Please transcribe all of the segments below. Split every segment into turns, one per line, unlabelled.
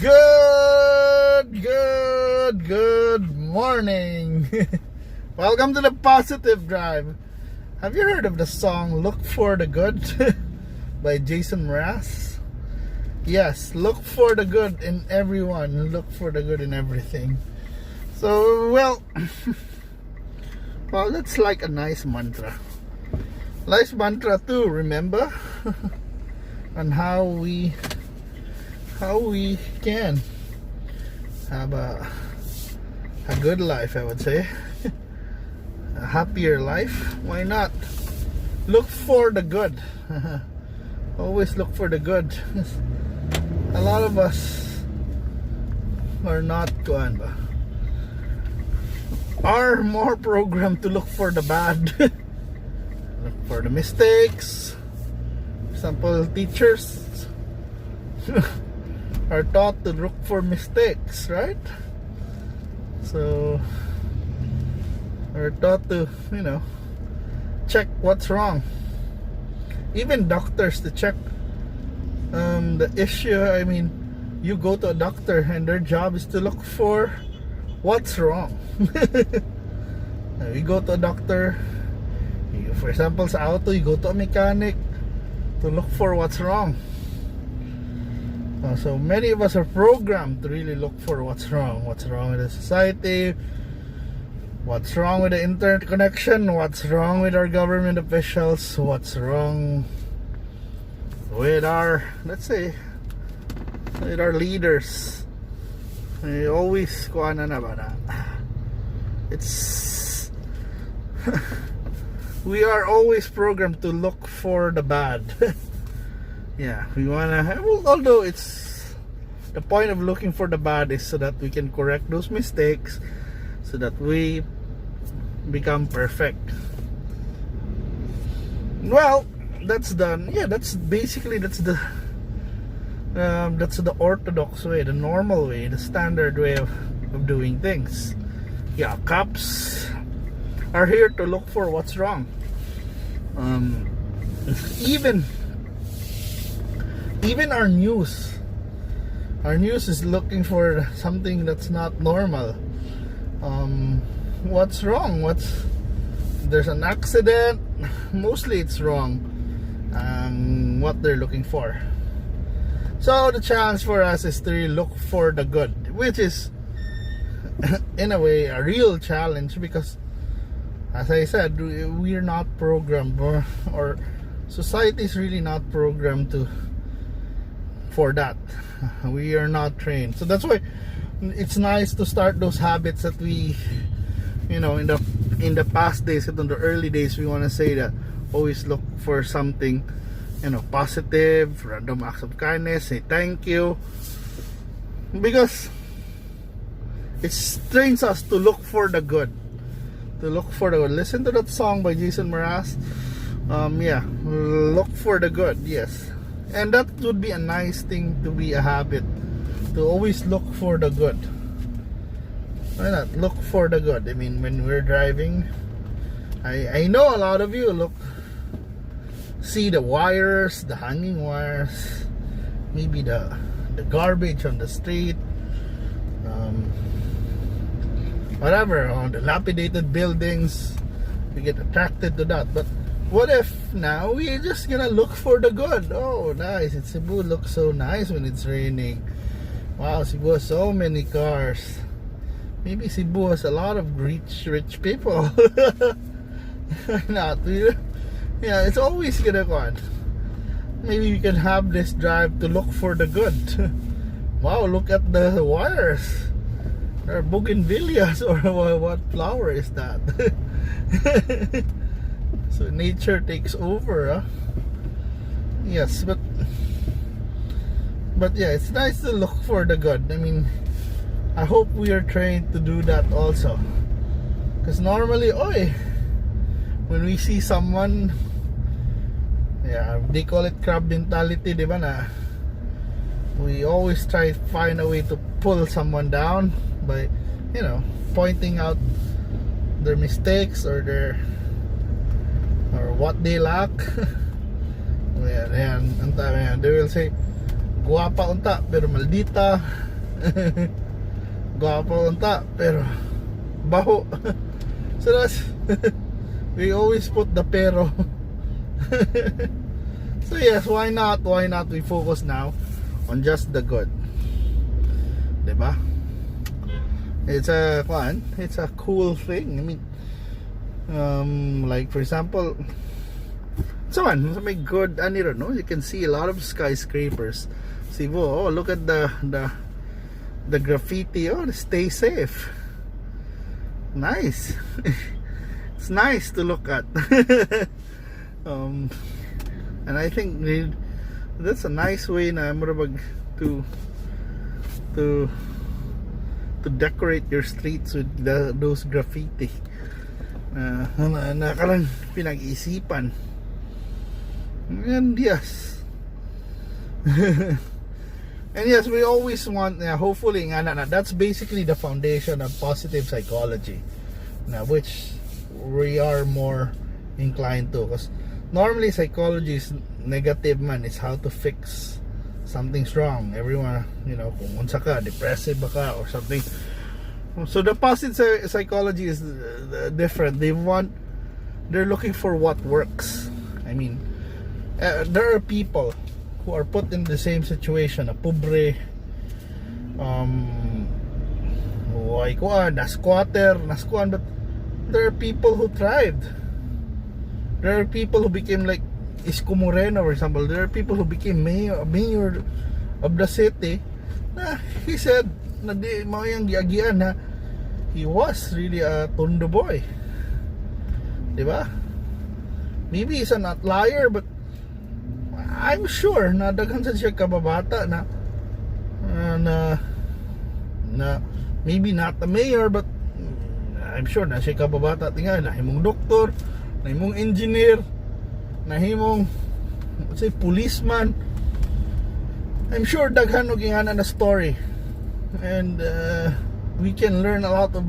Good morning. Welcome to the Positive Drive. Have you heard of the song Look for the Good by Mraz? Yes, look for the good in everyone, look for the good in everything. So, well, that's like a nice mantra. Nice mantra too, remember? On how we can have a good life, I would say. A happier life. Why not? Look for the good. Always look for the good. A lot of us are not going, are more programmed to look for the bad. Look for the mistakes. For example, teachers are taught to look for mistakes, right? So are taught to, check what's wrong. Even doctors to check the issue. I mean, you go to a doctor and their job is to look for what's wrong. You go to a doctor, for example, sa auto, you go to a mechanic to look for what's wrong. So many of us are programmed to really look for what's wrong with the society, what's wrong with the internet connection, what's wrong with our government officials, what's wrong with our, let's say, with our leaders. I always it's we are always programmed to look for the bad. Yeah, we wanna have, although it's the point of looking for the bad is so that we can correct those mistakes, so that we become perfect. Well, that's done. Yeah, that's basically that's the orthodox way, the normal way, the standard way of doing things. Yeah, cops are here to look for what's wrong. Even our news is looking for something that's not normal. What's wrong? There's an accident, mostly it's wrong. What they're looking for. So the challenge for us is to really look for the good, which is in a way a real challenge, because as I said, we're not programmed, or society is really not programmed for that. We are not trained. So that's why it's nice to start those habits that we, in the past days, in the early days, we want to say that always look for something, positive, random acts of kindness, say thank you, because it trains us to look for the good. Listen to that song by Mraz. Look for the good. Yes. And that would be a nice thing to be a habit, to always look for the good. Why not look for the good? I mean, when we're driving, I know a lot of you see the wires, the hanging wires, maybe the garbage on the street, whatever, on the dilapidated buildings. We get attracted to that. But what if now we're just gonna look for the good? Oh, nice. Cebu looks so nice when it's raining. Wow, Cebu has so many cars. Maybe Cebu has a lot of rich people. Why not? Yeah, it's always gonna go on. Maybe we can have this drive to look for the good. Wow, look at the wires. There are bougainvilleas, or what flower is that? So nature takes over, huh? Yes, but yeah, it's nice to look for the good. I mean, I hope we are trained to do that also, because normally, when we see someone, they call it crab mentality, di ba, na we always try to find a way to pull someone down by, pointing out their mistakes or what they lack. They will say, guwapa unta pero maldita, Gwapo unta, pero baho. So that's we always put the pero. So yes, why not we focus now on just the good, diba? It's a cool thing. I mean, like for example, so may good, and you don't know, you can see a lot of skyscrapers. Cebu, oh, look at the graffiti. Oh, stay safe. Nice. It's nice to look at. And I think that's a nice way na to decorate your streets with those graffiti. Nakalang pinag-isipan. And yes. And yes, we always want, hopefully, that's basically the foundation of positive psychology, which we are more inclined to, because normally psychology is negative man, it's how to fix something's wrong. Everyone, kung unsa ka, depressive ka or something. So the positive psychology is different. They're looking for what works. I mean, there are people who are put in the same situation, a pobre, squatter, but there are people who thrived. There are people who became like Isko Moreno, for example. There are people who became mayor of the city. He said na di mo yung giagian na he was really a tondo boy. Diba? Maybe he's an outlier, but I'm sure na daghan sa siya kababata na maybe not a mayor, but I'm sure na siya kababata tingnan na himong doktor, na himong engineer, na himong policeman. I'm sure daghan og ingana na story, and we can learn a lot of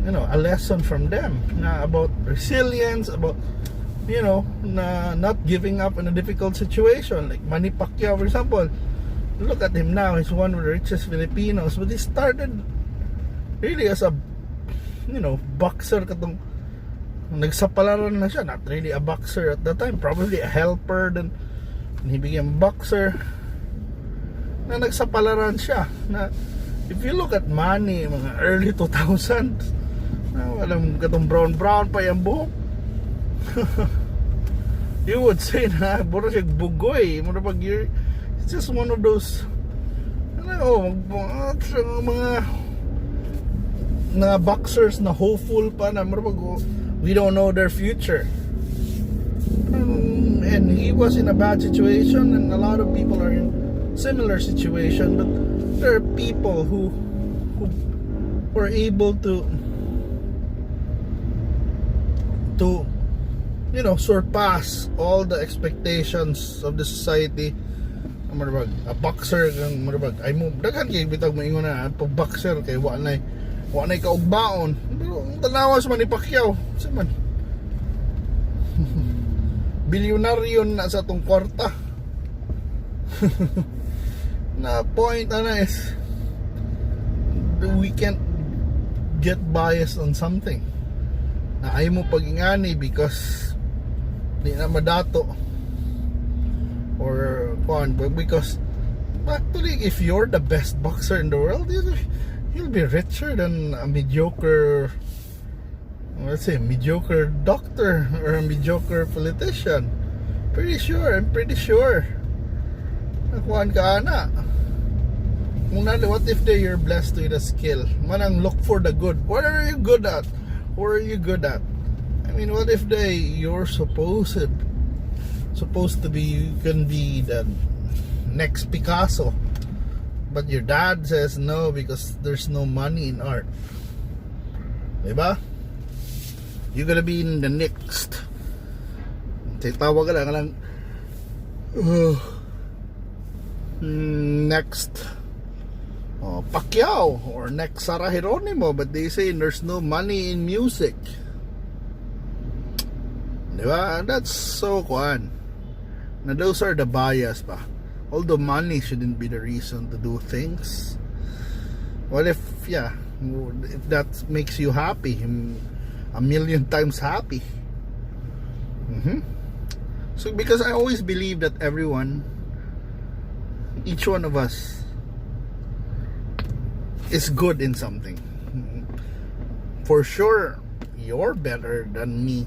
a lesson from them na about resilience, about not giving up in a difficult situation. Like Manny Pacquiao, for example, look at him now. He's one of the richest Filipinos, but he started really as a boxer. Katong nagsapalaran na siya, not really a boxer at the time, probably a helper, then he became a boxer na nagsapalaran siya. Na if you look at Manny mga early 2000s, walang katong brown pa yung buhok. You would say na buro siya bugoy, it's just one of those mga boxers na hopeful pa na we don't know their future. And he was in a bad situation, and a lot of people are in similar situation, but there are people who were able to surpass all the expectations of the society. A boxer ay mo daghan kay bitag moingon na pag boxer kay wa nay kaugbaon, pero tanawas man ni Pacquiao sa man bilyonaryo na sa tong kwarta. Na point is we can't get biased on something na ay mo pagingani because di na madato, or because actually if you're the best boxer in the world, you'll be richer than a mediocre, let's say, mediocre doctor or a mediocre politician. I'm pretty sure nakuhaan ka ana. What if you're blessed with a skill? Manang look for the good. What are you good at? I mean, what if you're supposed to be, you can be the next Picasso, but your dad says no because there's no money in art. Diba? You're gonna be in the next. Tawag ka lang next Pacquiao or next Sarah Geronimo, but they say there's no money in music. Diba? That's so kwan. Now those are the bias pa. Although money shouldn't be the reason to do things, What if, yeah, if that makes you happy, a million times happy? So because I always believe that everyone, each one of us is good in something. For sure, you're better than me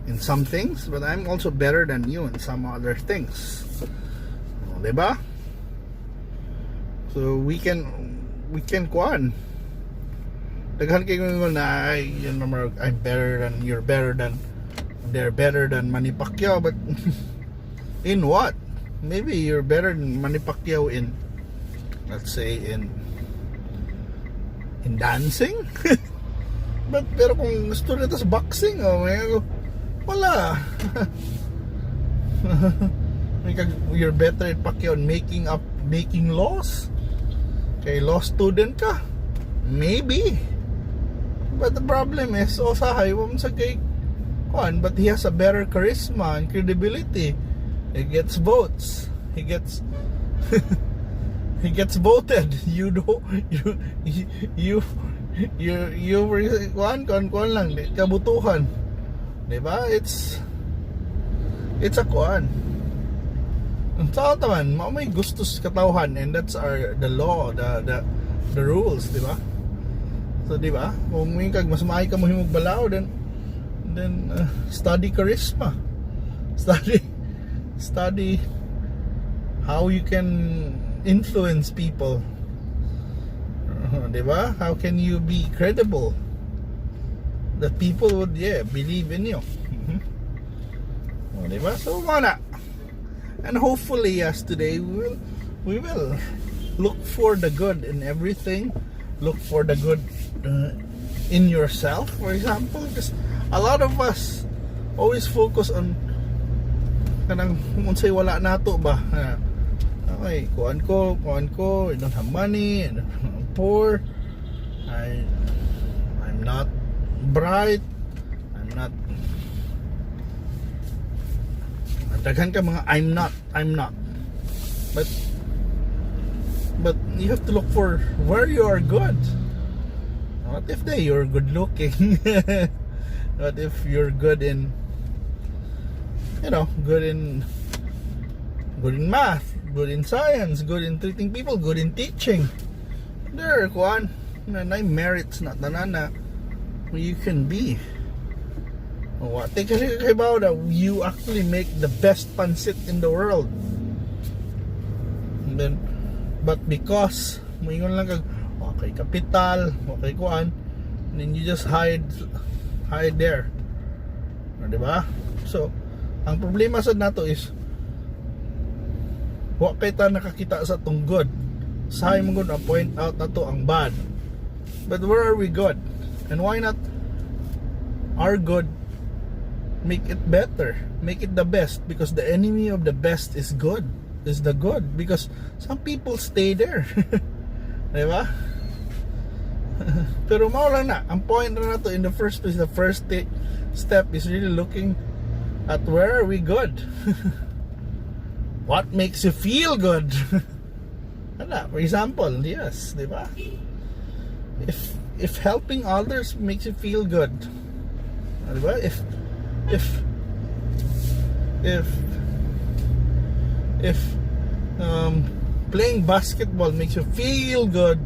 in some things, but I'm also better than you in some other things. Diba? So we can kuan. Daghan kayo na I'm better than, you're better than, they're better than Manny Pacquiao, but in what? Maybe you're better than Manny Pacquiao in, let's say, in dancing. But pero kung gusto nito sa boxing, wala. You're better at Pacquiao on making laws. Okay, law student ka, maybe. But the problem is, Osahay, sa kay Juan, but he has a better charisma and credibility. He gets votes. He gets he gets voted. You kuan lang kabutuhan. Diba? It's a kuan. Ang tao taman, may gusto sa katawhan, and that's the law, the rules, diba? So diba? Kung may kag mas maay ka mo himog balaw, then study charisma. Study how you can influence people. Diba? How can you be credible that people would believe in you? Diba? So wala. And hopefully, yes, today we will look for the good in everything. Look for the good in yourself, for example, because a lot of us always focus on kanang unsay wala nato ba. Okay, kuan ko, I don't have money, I'm poor, I'm not bright, I'm not. Daghan ka mga I'm not. But you have to look for where you are good. What if you're good looking? What if you're good in, good in math, good in science, good in treating people, good in teaching? There, kuan, na merits na tanan you can be. What? Kasi about you actually make the best pancit in the world. And then, but because moingon lang kag okay kapital, okay kuan, and then you just hide there. Diba? So, ang problema sa nato is wa kay ta nakakita sa tong good. Say mo gud point out nato ang bad. But where are we good? And why not our good? Make it better, make it the best, because the enemy of the best is good, is the good, because some people stay there. Diba? Pero mao lang na ang point na to in the first place. The first step is really looking at where are we good. What makes you feel good? For example, yes, diba? If helping others makes you feel good, diba? If playing basketball makes you feel good,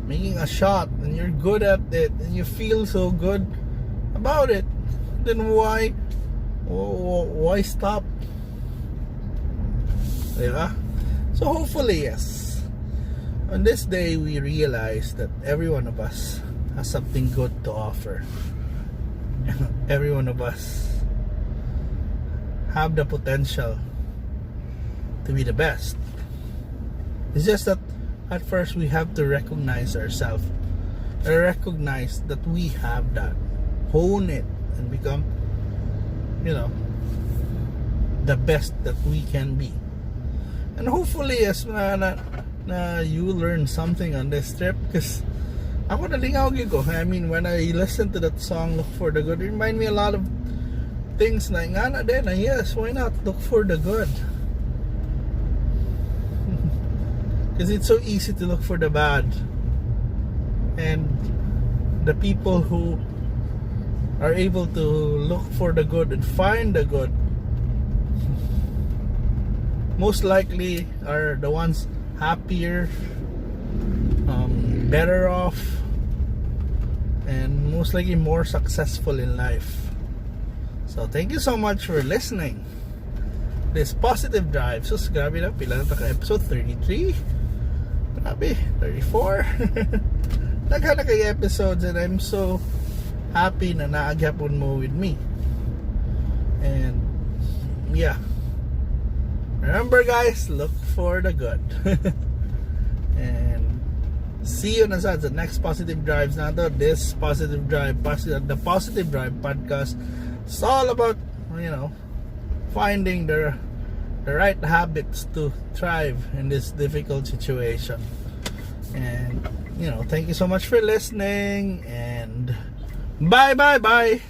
making a shot, and you're good at it, and you feel so good about it, then why stop? Diba? So hopefully, yes, on this day we realize that every one of us has something good to offer. Every one of us have the potential to be the best. It's just that at first we have to recognize ourselves, and recognize that we have that, hone it, and become the best that we can be. And hopefully, yes, na you learn something on this trip, because ako nalingaw ko. I mean, when I listen to that song, Look for the Good, it remind me a lot of things na nga na din. Yes, why not look for the good? Because it's so easy to look for the bad. And the people who are able to look for the good and find the good most likely are the ones happier, better off, and most likely more successful in life. So thank you so much for listening. This Positive Drive. Sus, grabe na, pila na ka episode 33. Grabe, 34. Naghanap kay episodes, and I'm so happy na naagyapon mo with me. And yeah, remember guys, look for the good. And see you na sa next Positive Drives na to. This Positive Drive, the Positive Drive podcast, it's all about, you know, finding the right habits to thrive in this difficult situation. And you know, thank you so much for listening, and bye.